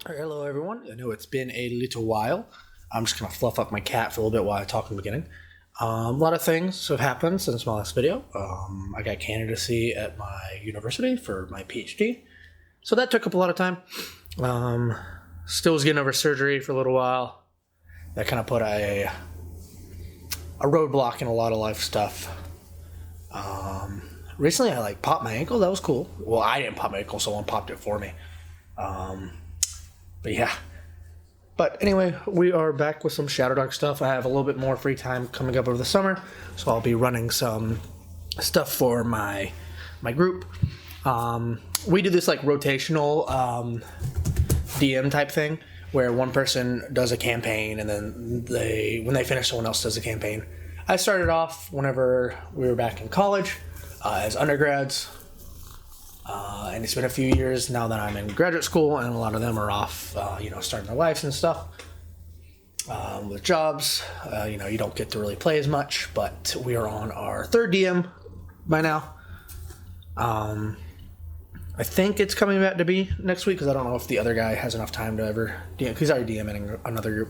All right, hello everyone. I know it's been a little while. I'm just gonna fluff up my cat for a little bit while I talk in the beginning. A lot of things have happened since my last video. I got candidacy at my university for my PhD, so that took up a lot of time. Still was getting over surgery for a little while. That kind of put a roadblock in a lot of life stuff. Recently I popped my ankle. That was cool. Well, I didn't pop my ankle, someone popped it for me. But yeah. But anyway, we are back with some Shadowdark stuff. I have a little bit more free time coming up over the summer, so I'll be running some stuff for my group. We do this rotational DM type thing where one person does a campaign and then when they finish, someone else does a campaign. I started off whenever we were back in college as undergrads. And it's been a few years now that I'm in graduate school, and a lot of them are off, starting their lives and stuff with jobs. You don't get to really play as much, but we are on our third DM by now. I think it's coming back to be next week because I don't know if the other guy has enough time to ever DM, because he's already DMing another group,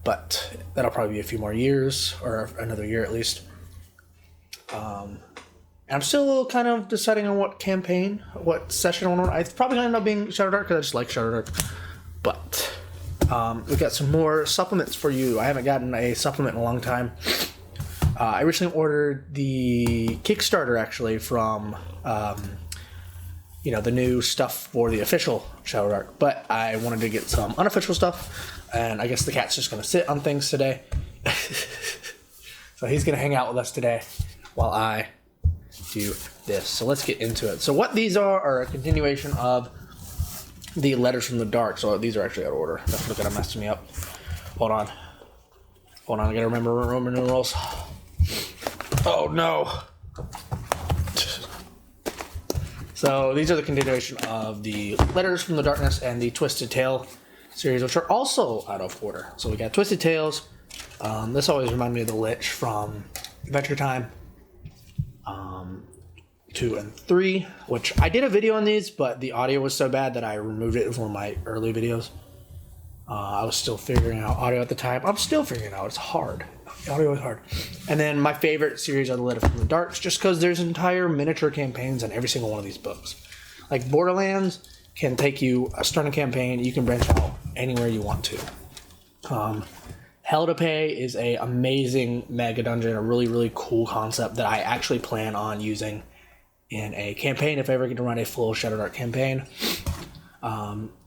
but that'll probably be a few more years, or another year at least. I'm still kind of deciding on what session I want to run. It's probably going to end up being Shadowdark because I just like Shadowdark. But we got some more supplements for you. I haven't gotten a supplement in a long time. I recently ordered the Kickstarter, actually, from the new stuff for the official Shadowdark. But I wanted to get some unofficial stuff, and I guess the cat's just going to sit on things today. So he's going to hang out with us today while I do this. So let's get into it. So what these are a continuation of the Letters from the Dark. So these are actually out of order. That's what kind of messed me up. Hold on, I gotta remember Roman numerals. Oh no. So these are the continuation of the Letters from the Darkness and the Twisted Tale series, which are also out of order. So we got Twisted Tales. This always reminded me of the Lich from Adventure Time. 2 and 3, which I did a video on these, but the audio was so bad that I removed it. It was one of my early videos. I was still figuring out audio at the time. I'm still figuring it out. It's hard. Audio is hard. And then my favorite series are the Letter from the Darks, just because there's entire miniature campaigns on every single one of these books. Like Borderlands can take you a starting campaign. You can branch out anywhere you want to. Hell to Pay is a amazing mega dungeon, a really, really cool concept that I actually plan on using in a campaign if I ever get to run a full Shadowdark campaign.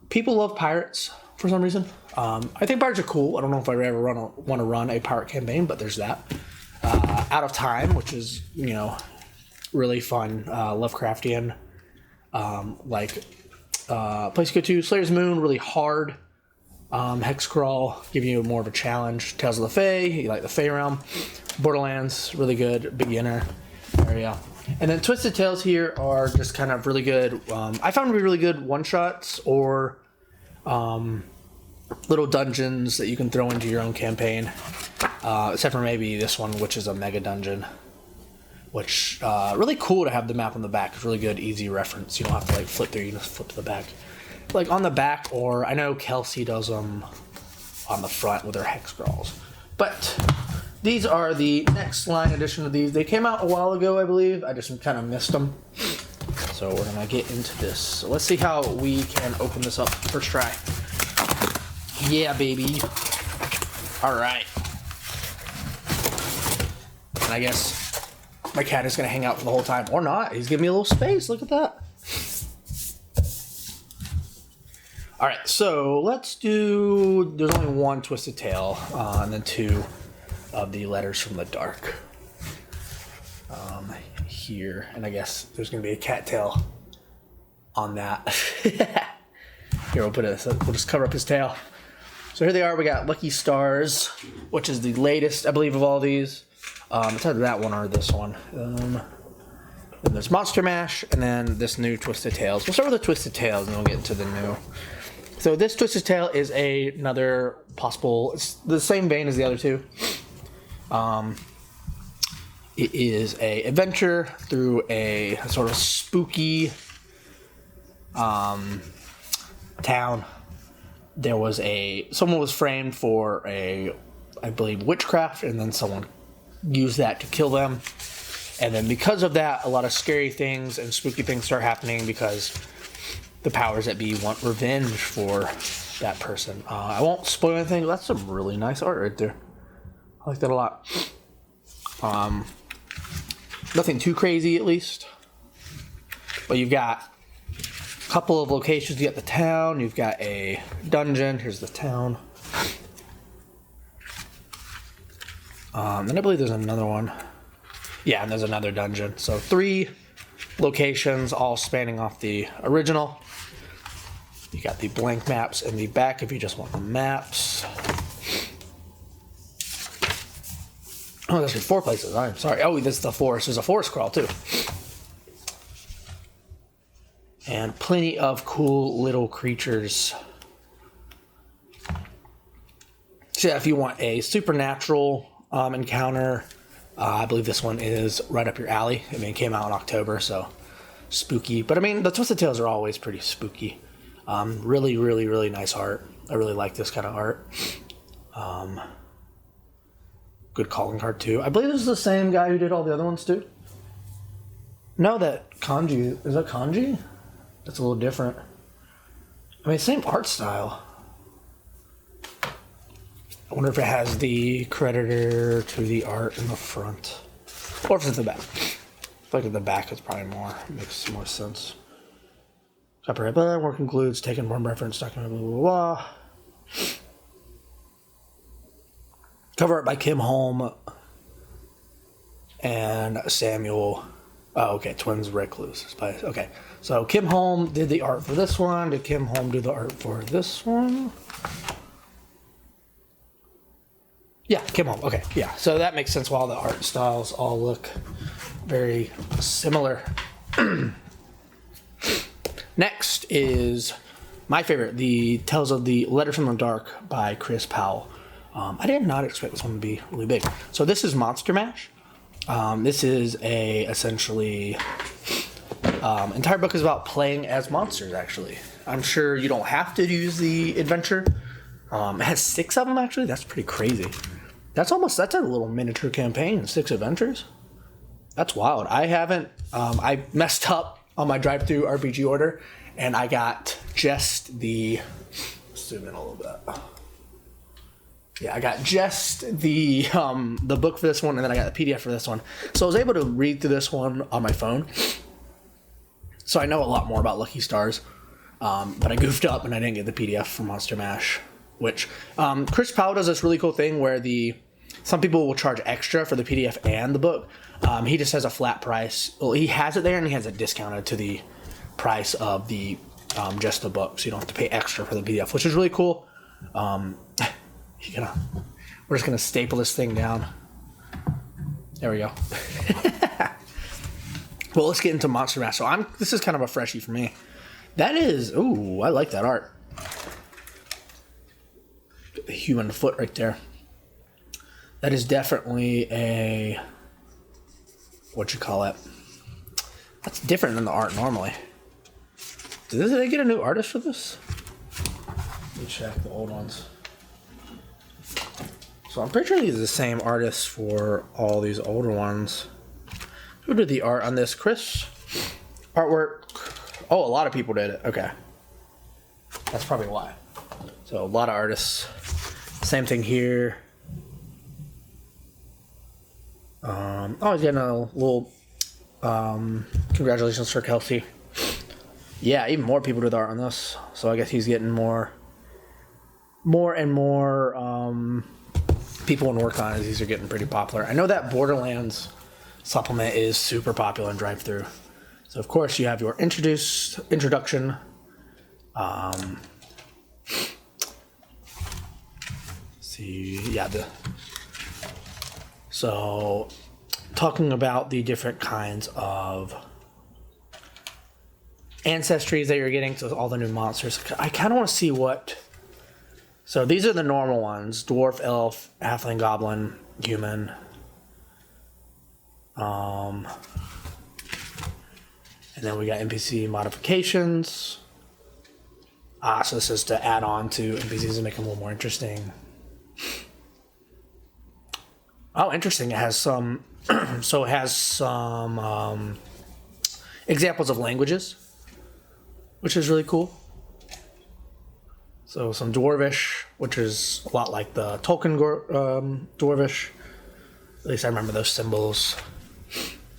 People love pirates for some reason. I think pirates are cool. I don't know if I ever want to run a pirate campaign, but there's that. Out of Time, which is, really fun, Lovecraftian, place to go to. Slayer's Moon, really hard. Hexcrawl, giving you more of a challenge. Tales of the Fae, you like the Fae realm. Borderlands, really good, beginner area. And then Twisted Tales here are just kind of really good. I found to be really good one-shots or little dungeons that you can throw into your own campaign. Except for maybe this one, which is a mega dungeon. Which, really cool to have the map on the back. It's really good, easy reference. You don't have to flip through, you just flip to the back. On the back, or I know Kelsey does them on the front with her hex scrolls. But these are the next line edition of these. They came out a while ago, I believe. I just kind of missed them. So we're going to get into this. So let's see how we can open this up first try. Yeah, baby. All right. And I guess my cat is going to hang out for the whole time. Or not. He's giving me a little space. Look at that. All right, so let's do, there's only one Twisted Tale, and then 2 of the Letters from the Dark here. And I guess there's going to be a cattail on that. Here, we'll just cover up his tail. So here they are. We got Lucky Stars, which is the latest, I believe, of all these. It's either that one or this one. Then there's Monster Mash, and then this new Twisted Tales. We'll start with the Twisted Tales, and then we'll get into the new. So this Twisted Tale is another possible, it's the same vein as the other two. It is a adventure through a sort of spooky town there was someone was framed for I believe, witchcraft, and then someone used that to kill them. And then because of that, a lot of scary things and spooky things start happening because the powers that be want revenge for that person. I won't spoil anything, but that's some really nice art right there. I like that a lot. Nothing too crazy, at least. But you've got a couple of locations. You got the town. You've got a dungeon. Here's the town. Then I believe there's another one. Yeah, and there's another dungeon. So 3 locations, all spanning off the original. You got the blank maps in the back if you just want the maps. Oh, there's 4 places. I'm sorry. Oh, this is the forest. There's a forest crawl, too. And plenty of cool little creatures. So yeah, if you want a supernatural encounter, I believe this one is right up your alley. I mean, it came out in October, so spooky. But I mean, the Twisted Tales are always pretty spooky. Really, really, really nice art. I really like this kind of art. Good calling card, too. I believe this is the same guy who did all the other ones, too. No, that kanji. Is that kanji? That's a little different. I mean, same art style. I wonder if it has the creditor to the art in the front. Or if it's at the back. I feel like at the back it's probably more. Makes more sense. Copyright button, work includes, taken from reference, document, blah, blah, blah. Cover art by Kim Holm and Samuel. Oh, okay. Twins Recluse. Okay. So Kim Holm did the art for this one. Did Kim Holm do the art for this one? Yeah, Kim Holm. Okay. Yeah. So that makes sense while the art styles all look very similar. Next is my favorite, the Tales of the Letters from the Dark by Chris Powell. I did not expect this one to be really big. So this is Monster Mash. This is essentially entire book is about playing as monsters. Actually, I'm sure you don't have to use the adventure. It has 6 of them actually. That's pretty crazy. That's a little miniature campaign. 6 adventures. That's wild. I haven't. I messed up on my drive-through RPG order, and I got just the. Zoom in a little bit. Yeah, I got just the book for this one, and then I got the PDF for this one. So I was able to read through this one on my phone. So I know a lot more about Lucky Stars, but I goofed up and I didn't get the PDF for Monster Mash, which Chris Powell does this really cool thing where some people will charge extra for the PDF and the book. He just has a flat price. Well, he has it there and he has it discounted to the price of the just the book, so you don't have to pay extra for the PDF, which is really cool. We're just gonna staple this thing down. There we go. Well, let's get into Monster Mash. So this is kind of a freshie for me. That is, ooh, I like that art. The human foot right there. That is definitely a, that's different than the art normally. Did they get a new artist for this? Let me check the old ones. So I'm pretty sure these are the same artists for all these older ones. Who did the art on this? Chris? Artwork. Oh, a lot of people did it. Okay. That's probably why. So a lot of artists. Same thing here. He's getting a little congratulations for Kelsey. Yeah, even more people did the art on this. So I guess he's getting more and more people in work on it. These are getting pretty popular. I know that Borderlands supplement is super popular in drive-thru. So of course you have your introduction. So talking about the different kinds of ancestries that you're getting, so all the new monsters. I kind of want to see what. So these are the normal ones: dwarf, elf, halfling, goblin, human. And then we got NPC modifications. So this is to add on to NPCs and make them a little more interesting. Oh, interesting. It has some... so it has some examples of languages, which is really cool. So some Dwarvish, which is a lot like the Tolkien Dwarvish. At least I remember those symbols.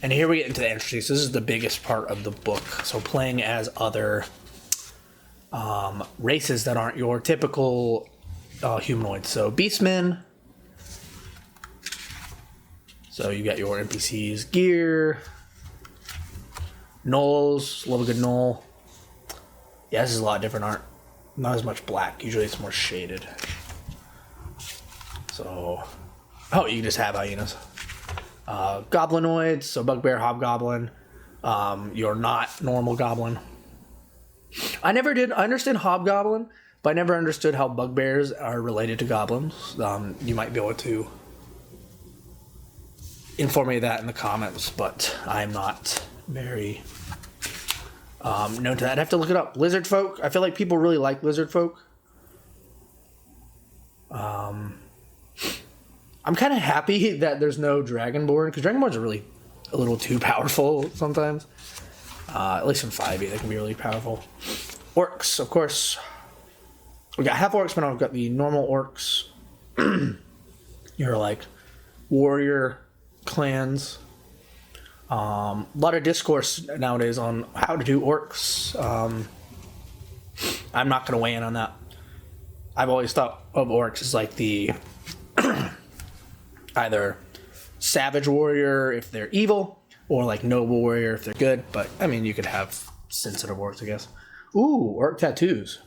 And here we get into the entry. So this is the biggest part of the book. So playing as other races that aren't your typical humanoids. So beastmen. So you got your NPCs, gear, gnolls, love a good gnoll. Yeah, this is a lot different art. Not as much black. Usually it's more shaded. So, oh, you can just have hyenas. Goblinoids, so bugbear, hobgoblin. You're not normal goblin. I never did. I understand hobgoblin, but I never understood how bugbears are related to goblins. You might be able to inform me of that in the comments, but I'm not very known to that. I'd have to look it up. Lizard folk. I feel like people really like lizard folk. I'm kind of happy that there's no dragonborn, because dragonborns are really a little too powerful sometimes. At least in 5e, they can be really powerful. Orcs, of course. We got half orcs, but now we've got the normal orcs. You're like warrior clans. A lot of discourse nowadays on how to do orcs. I'm not going to weigh in on that. I've always thought of orcs as like the either savage warrior if they're evil, or like noble warrior if they're good. But I mean, you could have sensitive orcs, I guess. Ooh, orc tattoos.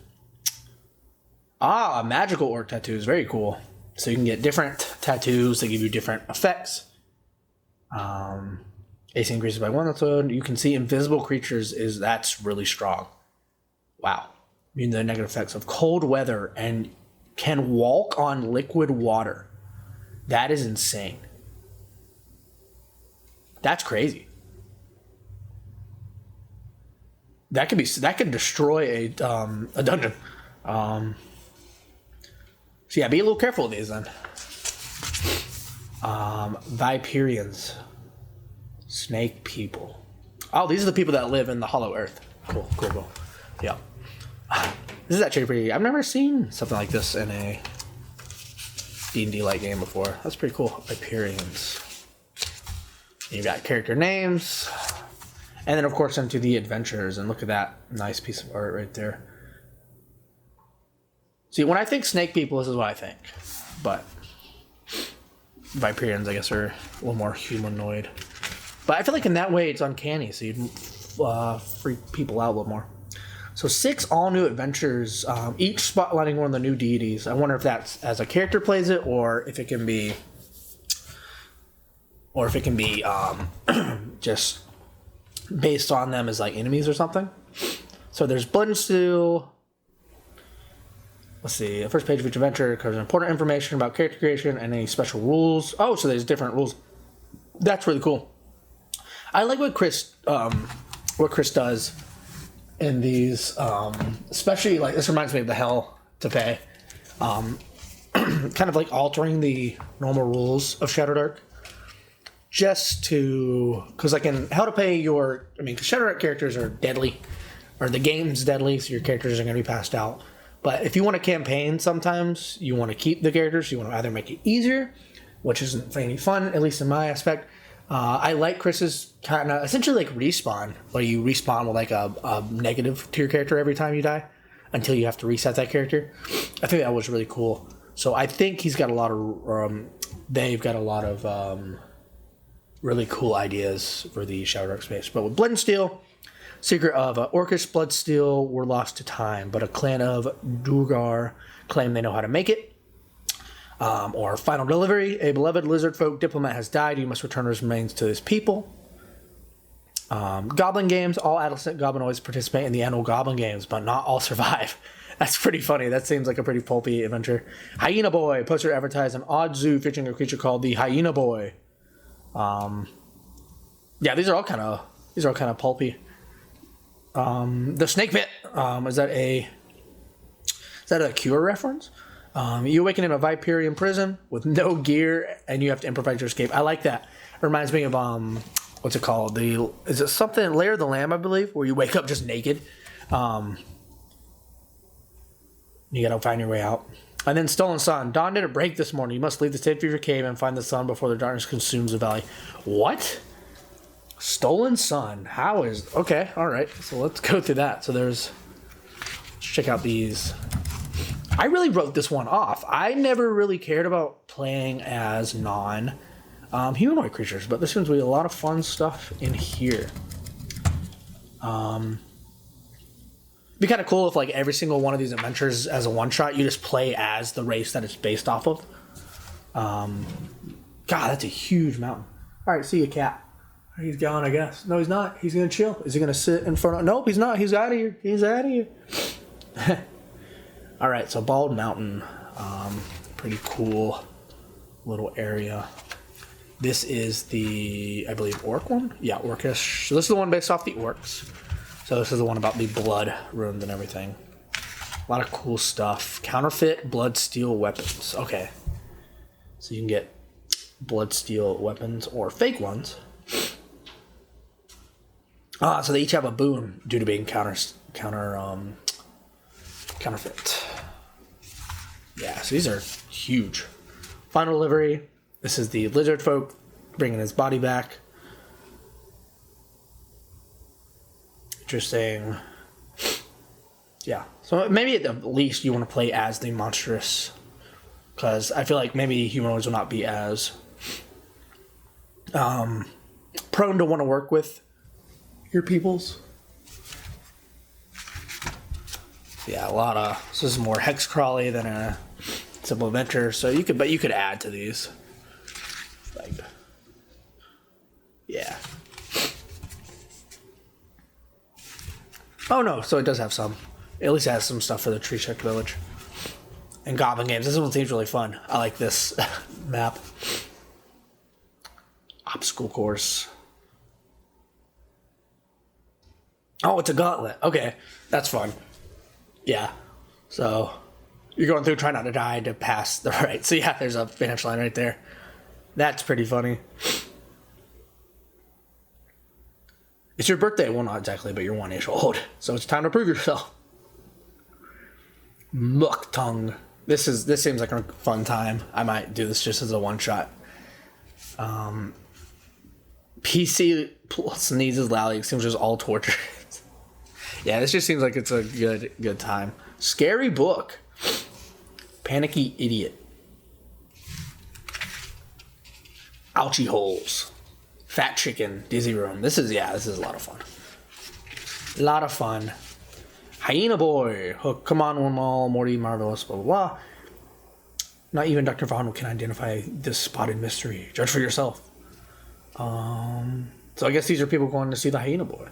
Ah, magical orc tattoos. Very cool. So you can get different tattoos that give you different effects. AC increases by 1. That's what you can see. Invisible creatures that's really strong. Wow. Meaning the negative effects of cold weather and can walk on liquid water. That is insane. That's crazy. That could destroy a dungeon. So yeah, be a little careful of these then. Viperians. Snake people. Oh, these are the people that live in the Hollow Earth. Cool. Yeah. This is actually pretty... I've never seen something like this in a D&D-like game before. That's pretty cool. Viperians. You got character names. And then, of course, into the adventures. And look at that nice piece of art right there. See, when I think snake people, this is what I think. But Viperians, I guess, are a little more humanoid. But I feel like in that way, it's uncanny. So you'd freak people out a little more. So 6 all-new adventures, each spotlighting one of the new deities. I wonder if that's as a character plays it, or if it can be... just based on them as like enemies or something. So there's Blood and Steel. Let's see. The first page of each adventure covers important information about character creation and any special rules. Oh, so there's different rules. That's really cool. I like what Chris does in these, especially like this reminds me of the Hell to Pay, kind of like altering the normal rules of Shadowdark. Just to, because like in Hell to Pay, because Shadowdark characters are deadly, or the game's deadly, so your characters are going to be passed out. But if you want to campaign, sometimes you want to keep the characters. You want to either make it easier, which isn't any fun, at least in my aspect. I like Chris's kind of essentially like respawn, where you respawn with like a negative to your character every time you die, until you have to reset that character. I think that was really cool. So I think he's got a lot of, they've got a lot of really cool ideas for the Shadowdark space. But with Blood and Steel, secret of Orcish Bloodsteel were lost to time, but a clan of Duergar claim they know how to make it. Or Final Delivery, a beloved lizard folk diplomat has died. You must return his remains to his people. Goblin Games, all adolescent goblinoids participate in the annual Goblin Games, but not all survive. That's pretty funny. That seems like a pretty pulpy adventure. Hyena Boy, poster advertised an odd zoo featuring a creature called the Hyena Boy. Yeah, these are all kind of pulpy. The Snake Pit, is that a Is that a Cure reference? You awaken in a Viperian prison with no gear, and you have to improvise your escape. I like that. It reminds me of what's it called? Is it something Lair of the Lamb, I believe, where you wake up just naked. You gotta find your way out. And then Stolen Sun. Dawn didn't break this morning. You must leave the safety of your cave and find the sun before the darkness consumes the valley. What? Stolen Sun. How is... Okay, alright. So let's go through that. So let's check out these. I really wrote this one off. I never really cared about playing as non-humanoid creatures, but there seems to be a lot of fun stuff in here. Be kind of cool if like every single one of these adventures as a one-shot, you just play as the race that it's based off of. God, that's a huge mountain. All right, see you, cat. He's gone, I guess. No, he's not. He's going to chill. Is he going to sit in front of... Nope, he's not. He's out of here. He's out of here. All right, so Bald Mountain. Pretty cool little area. This is the, I believe, orc one? Yeah, orcish. So this is the one based off the orcs. So this is the one about the blood runes and everything. A lot of cool stuff. Counterfeit blood steel weapons. Okay. So you can get blood steel weapons or fake ones. So they each have a boon due to being counterfeit. Yeah, so these are huge. Final delivery. This is the lizard folk bringing his body back. Interesting. Yeah. So maybe at the least you want to play as the monstrous. Because I feel like maybe humanoids will not be as prone to want to work with your peoples. Yeah, a lot of... So this is more hex crawly than a simple adventure. So you could add to these. Like, yeah. Oh no, so it does have some. At least it has some stuff for the Tree Check Village. And Goblin Games. This one seems really fun. I like this map. Obstacle course. Oh, it's a gauntlet. Okay, that's fun. Yeah. So you're going through trying not to die to pass the right. So yeah, there's a finish line right there. That's pretty funny. It's your birthday. Well, not exactly, but you're 1 year old. So it's time to prove yourself. Muck tongue. This seems like a fun time. I might do this just as a one-shot. PC sneezes loudly. It seems just all torture. Yeah, this just seems like it's a good time. Scary book. Panicky idiot. Ouchie holes. Fat chicken. Dizzy room. This is a lot of fun. A lot of fun. Hyena boy. Hook. Come on, one mall. Morty. Marvelous. Blah, blah, blah. Not even Dr. Vaughn can identify this spotted mystery. Judge for yourself. So I guess these are people going to see the hyena boy.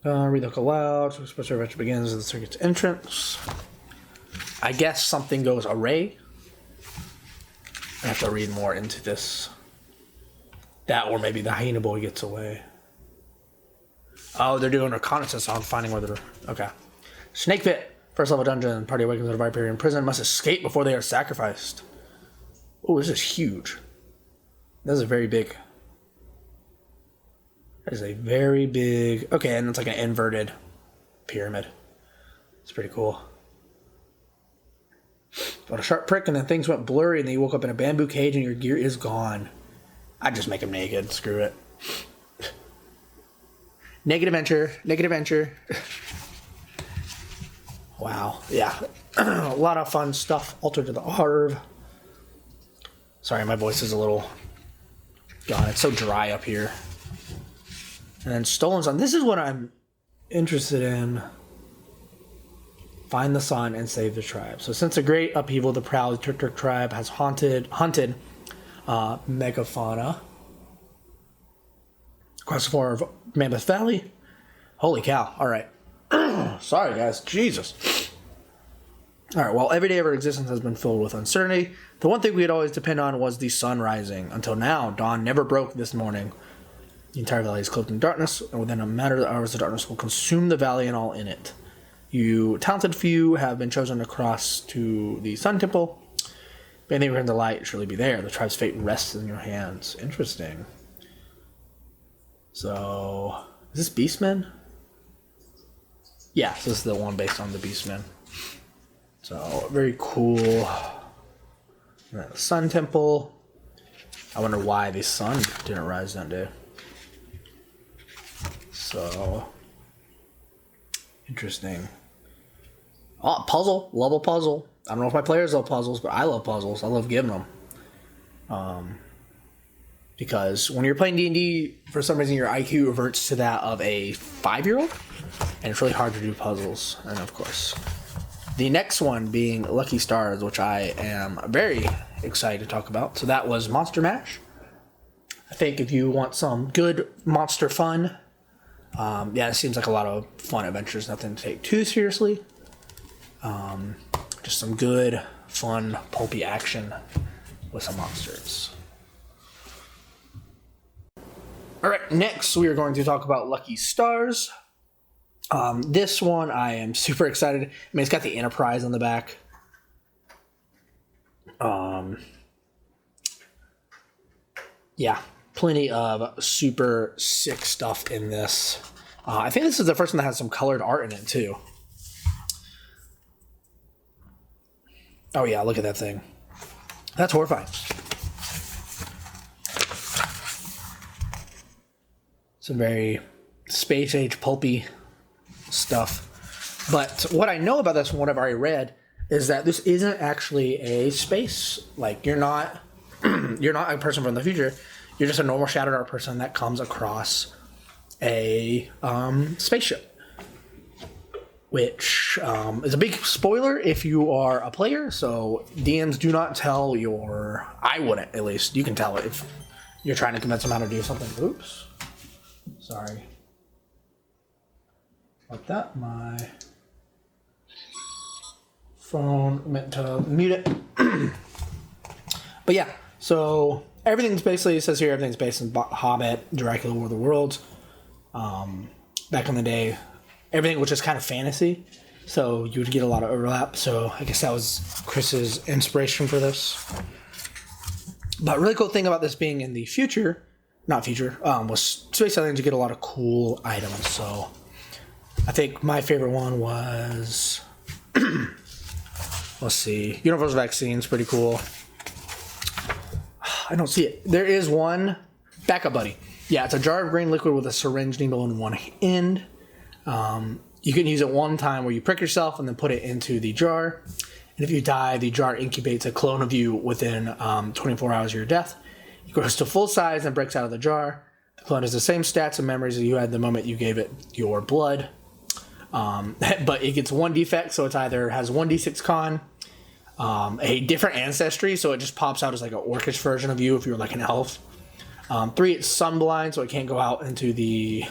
Read the book aloud. So special adventure begins at the circuit's entrance. I guess something goes array. I have to read more into this. That or maybe the hyena boy gets away. Oh, they're doing reconnaissance on finding where they're... Okay. Snake pit. First level dungeon. Party awakens in a Viperian prison. Must escape before they are sacrificed. Oh, this is huge. This is a very big... That is a very big... Okay, and it's like an inverted pyramid. It's pretty cool. Got a sharp prick and then things went blurry and then you woke up in a bamboo cage and your gear is gone. I'd just make him naked. Screw it. Naked adventure. Wow. Yeah. A lot of fun stuff. Altar to the Harv. Sorry, my voice is a little gone. It's so dry up here. And then Stolen Sun. This is what I'm interested in. Find the sun and save the tribe. So since a great upheaval, the proud Turk tribe has hunted megafauna across the floor of Mammoth Valley. Holy cow. All right. Sorry, guys. Jesus. All right. While every day of our existence has been filled with uncertainty, the one thing we had always depend on was the sun rising. Until now, dawn never broke this morning. The entire valley is cloaked in darkness, and within a matter of hours, the darkness will consume the valley and all in it. You talented few have been chosen to cross to the Sun Temple. If anything returns to light, surely be there. The tribe's fate rests in your hands. Interesting. So, is this Beastmen? Yeah, so this is the one based on the Beastmen. So, very cool. The Sun Temple. I wonder why the sun didn't rise that day. So, interesting. Oh, puzzle. Love a puzzle. I don't know if my players love puzzles, but I love puzzles. I love giving them. Because when you're playing D&D, for some reason your IQ reverts to that of a 5-year-old, and it's really hard to do puzzles. And of course, the next one being Lucky Stars, which I am very excited to talk about. So that was Monster Mash. I think if you want some good monster fun, yeah, it seems like a lot of fun adventures, nothing to take too seriously. Just some good, fun, pulpy action with some monsters. Alright, next we are going to talk about Lucky Stars. This one I am super excited. I mean, it's got the Enterprise on the back. Yeah, plenty of super sick stuff in this. I think this is the first one that has some colored art in it too. Oh yeah, look at that thing. That's horrifying. Some very space age pulpy stuff. But what I know about this from what I've already read is that this isn't actually a space. Like, you're not a person from the future. You're just a normal Shadowdark person that comes across a spaceship. Which is a big spoiler if you are a player. So DMs do not tell your... I wouldn't, at least. You can tell it if you're trying to convince them how to do something. Oops. Sorry. Like that. My phone meant to mute it. But yeah, so everything's basically, it says here, everything's based in Hobbit, Dracula, War of the Worlds. Back in the day, everything was just kind of fantasy, so you would get a lot of overlap. So I guess that was Chris's inspiration for this. But really cool thing about this being in the future, was space aliens, you get a lot of cool items. So I think my favorite one was, let's see, Universal Vaccine's pretty cool. I don't see it. There is one, Backup Buddy. Yeah, it's a jar of green liquid with a syringe needle in one end. You can use it one time where you prick yourself and then put it into the jar. And if you die, the jar incubates a clone of you within 24 hours of your death. It grows to full size and breaks out of the jar. The clone has the same stats and memories as you had the moment you gave it your blood. But it gets one defect, so it either has 1d6 con, a different ancestry, so it just pops out as like an orcish version of you if you're like an elf. 3, it's sunblind, so it can't go out into the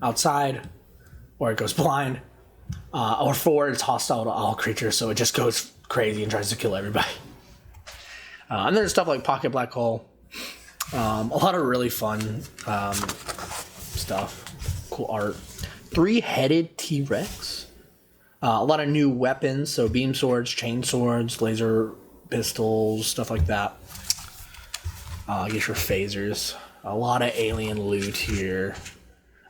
outside, or it goes blind. Or 4, it's hostile to all creatures, so it just goes crazy and tries to kill everybody. And then there's stuff like Pocket Black Hole. A lot of really fun stuff. Cool art. 3-headed T-Rex. A lot of new weapons, so beam swords, chain swords, laser pistols, stuff like that. I guess your phasers. A lot of alien loot here.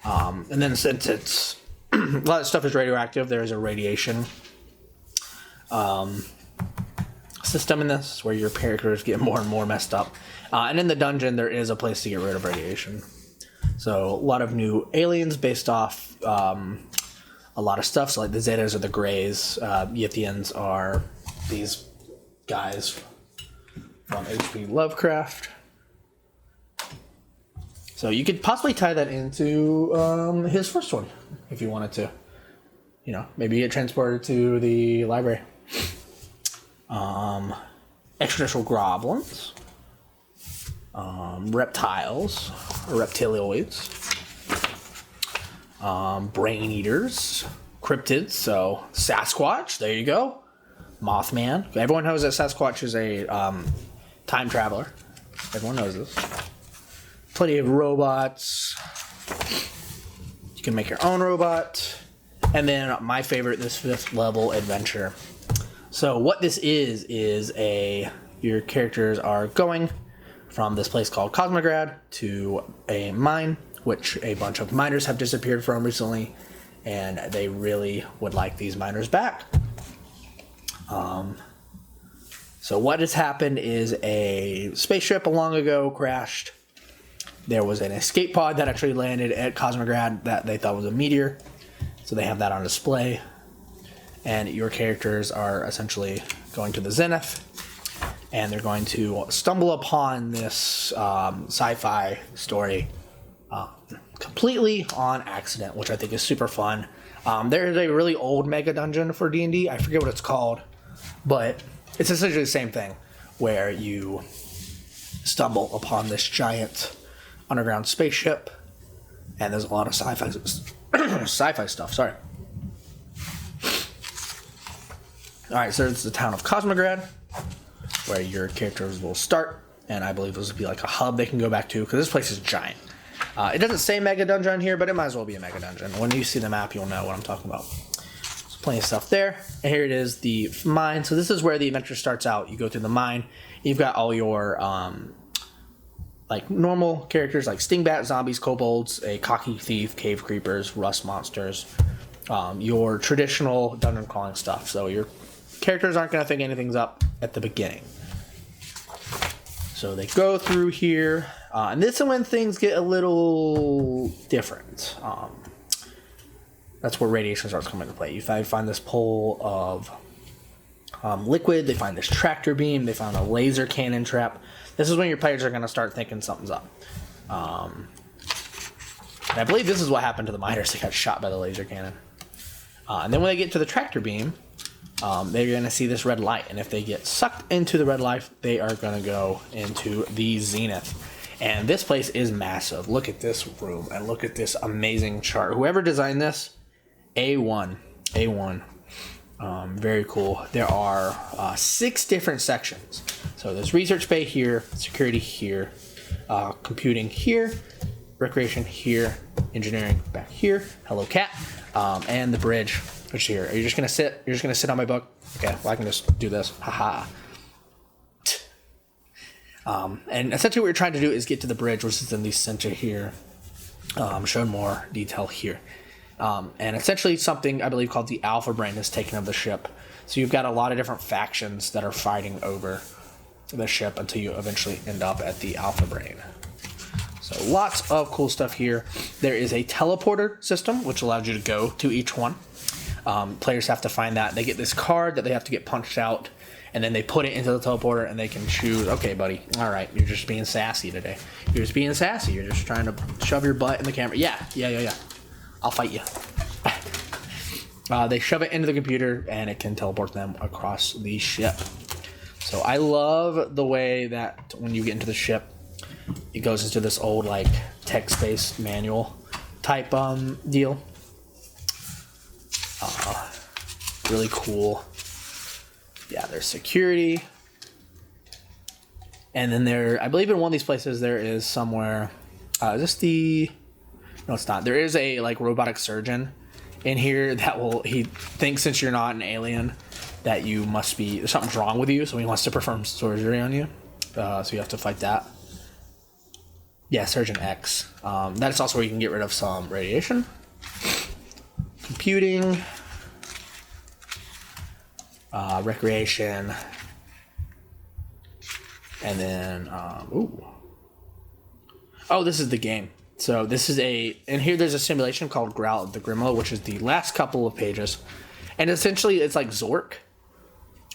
And then since it's a lot of stuff is radioactive, there is a radiation system in this where your characters get more and more messed up. And in the dungeon, there is a place to get rid of radiation. So a lot of new aliens based off a lot of stuff. So like the Zetas are the Greys. Yithians are these guys from H.P. Lovecraft. So you could possibly tie that into his first one if you wanted to. You know, maybe get transported to the library. Extraterrestrial goblins. Reptiles. Or reptilioids. Brain eaters. Cryptids. So Sasquatch. There you go. Mothman. Everyone knows that Sasquatch is a time traveler. Everyone knows this. Plenty of robots. You can make your own robot. And then my favorite, this 5th level adventure. So what this is your characters are going from this place called Cosmograd to a mine, which a bunch of miners have disappeared from recently, and they really would like these miners back. So what has happened is a spaceship long ago crashed. There was an escape pod that actually landed at Cosmograd that they thought was a meteor. So they have that on display. And your characters are essentially going to the Zenith. And they're going to stumble upon this sci-fi story completely on accident, which I think is super fun. There is a really old mega dungeon for D&D. I forget what it's called. But it's essentially the same thing, where you stumble upon this giant underground spaceship, and there's a lot of sci-fi stuff. Sorry. All right, so it's the town of Cosmograd, where your characters will start, and I believe this will be like a hub they can go back to, because this place is giant. It doesn't say mega dungeon here, but it might as well be a mega dungeon. When you see the map, you'll know what I'm talking about. Plenty of stuff there. And here it is, the mine. So this is where the adventure starts out. You go through the mine. You've got all your like normal characters like Stingbat, zombies, kobolds, a cocky thief, cave creepers, rust monsters, your traditional dungeon crawling stuff. So your characters aren't going to think anything's up at the beginning. So they go through here. And this is when things get a little different. That's where radiation starts coming into play. You find this pole of liquid. They find this tractor beam. They found a laser cannon trap. This is when your players are going to start thinking something's up. And I believe this is what happened to the miners. They got shot by the laser cannon. And then when they get to the tractor beam, they're going to see this red light. And if they get sucked into the red light, they are going to go into the Zenith. And this place is massive. Look at this room and look at this amazing chart. Whoever designed this, A1. Very cool. There are 6 different sections. So there's research bay here, security here, computing here, recreation here, engineering back here, hello cat, and the bridge, which is here. Are you just gonna sit? You're just gonna sit on my book? Okay, well I can just do this. Haha. And essentially what you're trying to do is get to the bridge, which is in the center here. Shown more detail here. And essentially something I believe called the Alpha Brain is taken of the ship. So you've got a lot of different factions that are fighting over the ship until you eventually end up at the Alpha Brain. So lots of cool stuff here. There is a teleporter system which allows you to go to each one. Players have to find that. They get this card that they have to get punched out, and then they put it into the teleporter and they can choose, okay buddy, all right, you're just being sassy today. You're just being sassy. You're just trying to shove your butt in the camera. Yeah. I'll fight you. They shove it into the computer and it can teleport them across the ship. So I love the way that when you get into the ship, it goes into this old like text-based manual type deal. Really cool. Yeah, there's security. And then there, I believe in one of these places there is somewhere, is this the... No, it's not. There is a like robotic surgeon in here that he thinks since you're not an alien that you must be, something's wrong with you, so he wants to perform surgery on you. So you have to fight that. Yeah, Surgeon X. That's also where you can get rid of some radiation. Computing. Recreation. And then, oh, this is the game. So this is and here there's a simulation called Growl of the Grimoire, which is the last couple of pages. And essentially it's like Zork.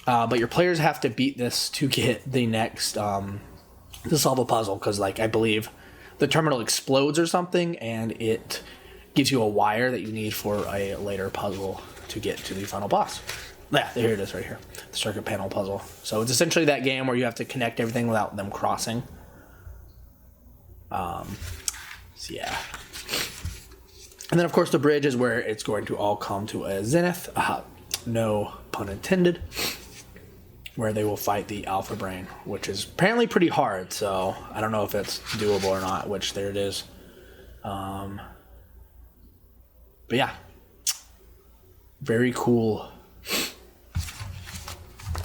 But your players have to beat this to get the next, to solve a puzzle. Because like, I believe the terminal explodes or something and it gives you a wire that you need for a later puzzle to get to the final boss. Yeah, here it is right here. The circuit panel puzzle. So it's essentially that game where you have to connect everything without them crossing. So yeah. And then of course the bridge is where it's going to all come to a zenith. No pun intended. Where they will fight the Alpha Brain, which is apparently pretty hard. So I don't know if it's doable or not, which there it is. But yeah. Very cool.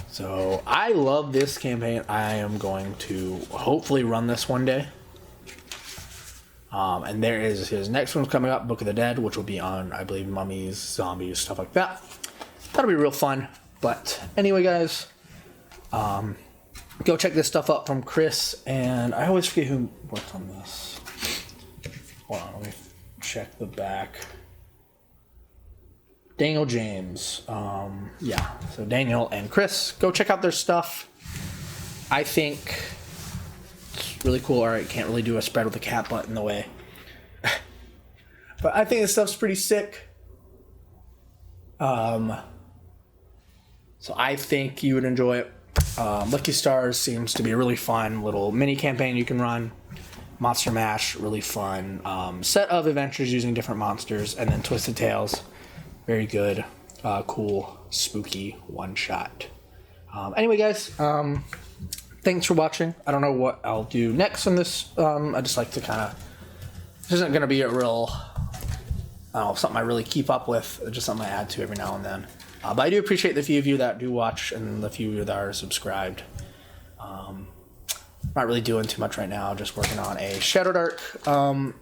So I love this campaign. I am going to hopefully run this one day. And there is his next one's coming up, Book of the Dead, which will be on, I believe, mummies, zombies, stuff like that. That'll be real fun. But anyway, guys, go check this stuff out from Chris. And I always forget who worked on this. Hold on, let me check the back. Daniel James. Yeah, so Daniel and Chris, go check out their stuff. I think it's really cool. All right, can't really do a spread with a cat butt in the way. But I think this stuff's pretty sick. So I think you would enjoy it. Lucky Stars seems to be a really fun little mini campaign you can run. Monster Mash, really fun. Set of adventures using different monsters. And then Twisted Tales, very good, cool, spooky one-shot. Anyway, guys, thanks for watching. I don't know what I'll do next on this. I just like to kind of... This isn't going to be a real... I don't know, something I really keep up with. Just something I add to every now and then. But I do appreciate the few of you that do watch and the few of you that are subscribed. Not really doing too much right now. Just working on a Shadowdark,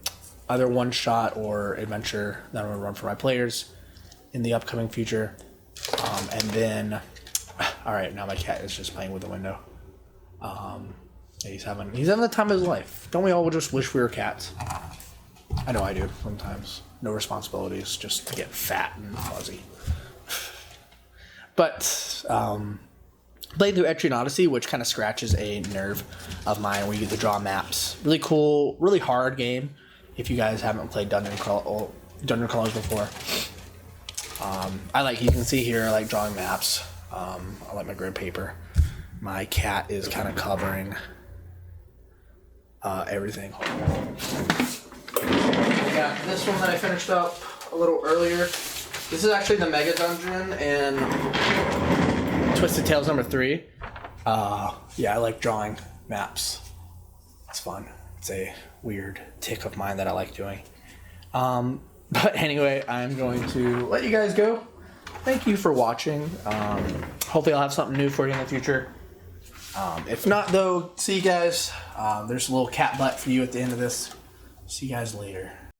either one-shot or adventure that I'm going to run for my players in the upcoming future. And then... Alright, now my cat is just playing with the window. Yeah, he's having the time of his life. Don't we all just wish we were cats? I know I do sometimes. No responsibilities, just to get fat and fuzzy. But played through Etrian Odyssey, which kind of scratches a nerve of mine where you get to draw maps. Really cool, really hard game. If you guys haven't played Dungeon Crawlers before. You can see here, I like drawing maps. I like my grid paper. My cat is kind of covering everything. Yeah, this one that I finished up a little earlier. This is actually the Mega Dungeon and Twisted Tales number 3. Yeah, I like drawing maps. It's fun. It's a weird tick of mine that I like doing. But anyway, I'm going to let you guys go. Thank you for watching. Hopefully I'll have something new for you in the future. If not, though, see you guys. There's a little cat butt for you at the end of this. See you guys later.